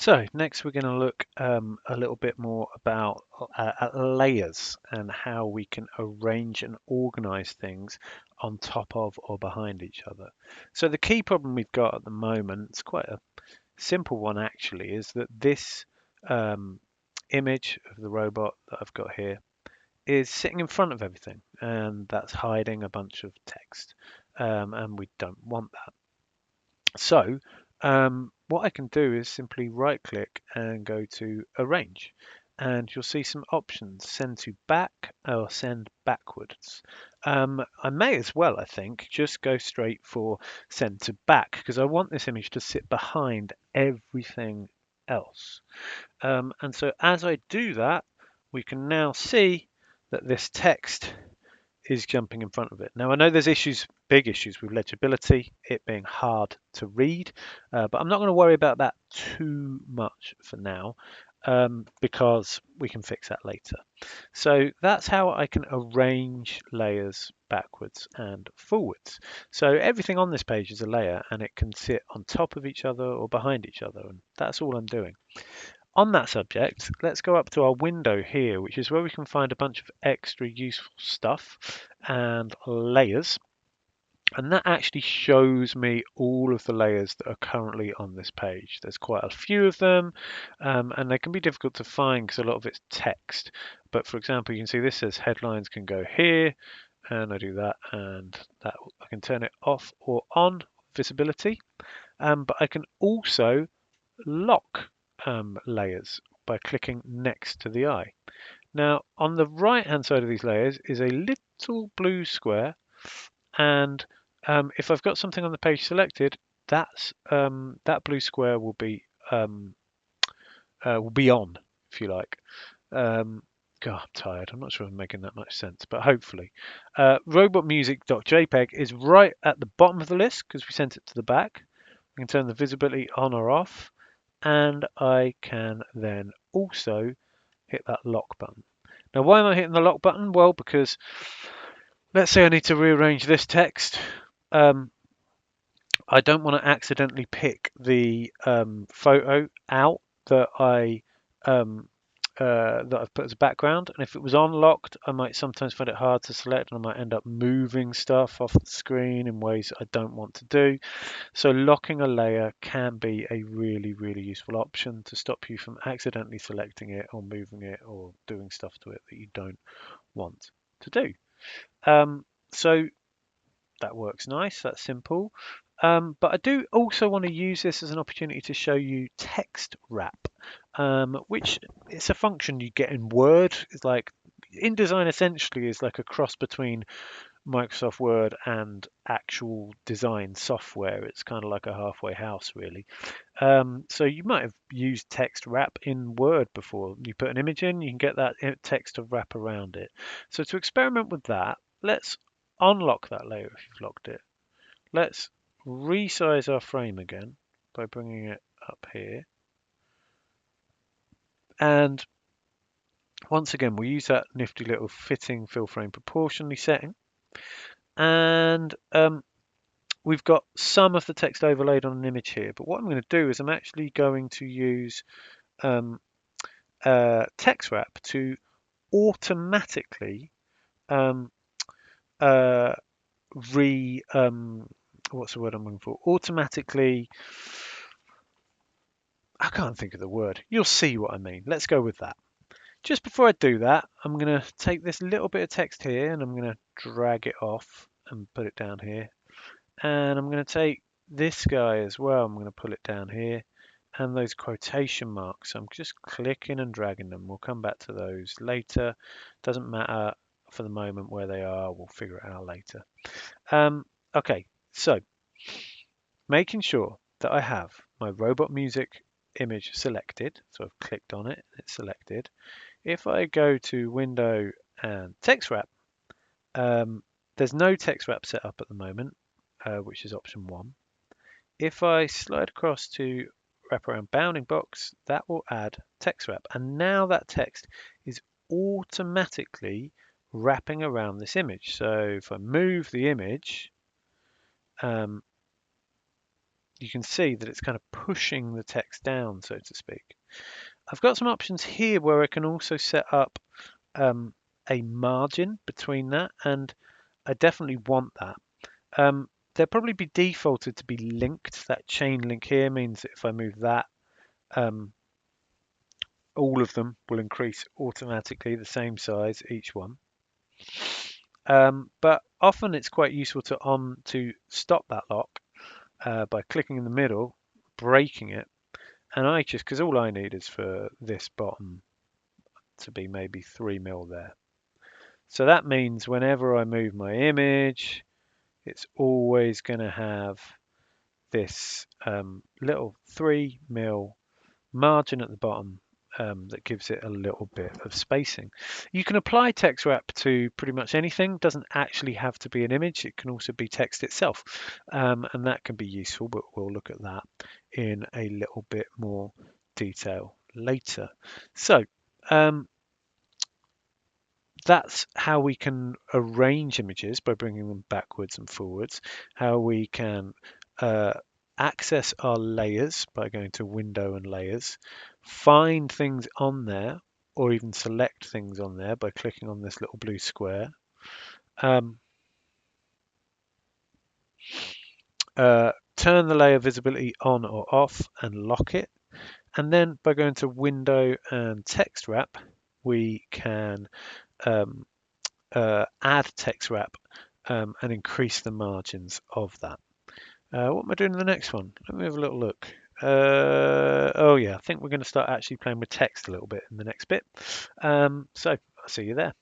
So next we're going to look a little bit more about at layers and how we can arrange and organize things on top of or behind each other. So the key problem we've got at the moment, it's quite a simple one actually, is that this um, image of the robot that I've got here is sitting in front of everything, and that's hiding a bunch of text, and we don't want that. So what I can do is simply right click and go to arrange, and you'll see some options: send to back or send backwards. I may as well, I think, just go straight for send to back because I want this image to sit behind everything else. And so as I do that, we can now see that this text is jumping in front of it. Now I know there's issues, big issues with legibility, it being hard to read, but I'm not going to worry about that too much for now because we can fix that later. So that's how I can arrange layers backwards and forwards. So everything on this page is a layer and it can sit on top of each other or behind each other, and that's all I'm doing. On that subject, let's go up to our window here, which is where we can find a bunch of extra useful stuff and layers. And that actually shows me all of the layers that are currently on this page. There's quite a few of them, and they can be difficult to find because a lot of it's text. But for example, you can see this says headlines can go here, and I do that, and that I can turn it off or on, visibility. But I can also lock layers by clicking next to the eye. Now, on the right hand side of these layers is a little blue square, and if I've got something on the page selected, that blue square will be on, if you like. Um, God, I'm tired. I'm not sure I'm making that much sense, but hopefully. Robotmusic.jpg is right at the bottom of the list because we sent it to the back. I can turn the visibility on or off, and I can then also hit that lock button. Now, why am I hitting the lock button? Well, because let's say I need to rearrange this text. Um, I don't want to accidentally pick the photo out that um, that I've put as a background, and if it was unlocked, I might sometimes find it hard to select, and I might end up moving stuff off the screen in ways I don't want to do. So locking a layer can be a really, really useful option to stop you from accidentally selecting it or moving it or doing stuff to it that you don't want to do. So that works nice, that's simple. But I do also want to use this as an opportunity to show you text wrap, which is a function you get in Word. It's like InDesign essentially is like a cross between Microsoft Word and actual design software. It's kind of like a halfway house, really. So you might have used text wrap in Word before. You put an image in, you can get that text to wrap around it. So to experiment with that, let's unlock that layer if you've locked it. Let's resize our frame again by bringing it up here. And once again, we'll use that nifty little fitting fill frame proportionally setting. And we've got some of the text overlaid on an image here. But what I'm going to do is I'm actually going to use um, text wrap to automatically um, uh, re what's the word I'm looking for? Automatically, I can't think of the word. You'll see what I mean. Let's go with that. Just before I do that, I'm going to take this little bit of text here and I'm going to drag it off and put it down here. And I'm going to take this guy as well. I'm going to pull it down here and those quotation marks. I'm just clicking and dragging them. We'll come back to those later. Doesn't matter for the moment where they are. We'll figure it out later. Okay, so making sure that I have my robot music image selected. So I've clicked on it, it's selected. If I go to Window and Text Wrap, there's no text wrap set up at the moment, which is option 1. If I slide across to Wraparound Bounding Box, that will add text wrap. And now that text is automatically wrapping around this image. So if I move the image, you can see that it's kind of pushing the text down, so to speak. I've got some options here where I can also set up um, a margin between that, and I definitely want that. They'll probably be defaulted to be linked. That chain link here means that if I move that, um, all of them will increase automatically the same size, each one. But often it's quite useful to stop that lock by clicking in the middle, breaking it, and I just, because all I need is for this bottom to be maybe 3 mil there. So that means whenever I move my image, it's always going to have this little 3 mil margin at the bottom that gives it a little bit of spacing. You can apply text wrap to pretty much anything. Doesn't actually have to be an image. It can also be text itself, and that can be useful. But we'll look at that in a little bit more detail later. So that's how we can arrange images by bringing them backwards and forwards. How we can uh, access our layers by going to Window and Layers, find things on there, or even select things on there by clicking on this little blue square. Um, Turn the layer visibility on or off and lock it. And then by going to Window and Text Wrap, we can um, add text wrap and increase the margins of that. What am I doing in the next one? Let me have a little look. Oh yeah, I think we're going to start actually playing with text a little bit in the next bit. So I'll see you there.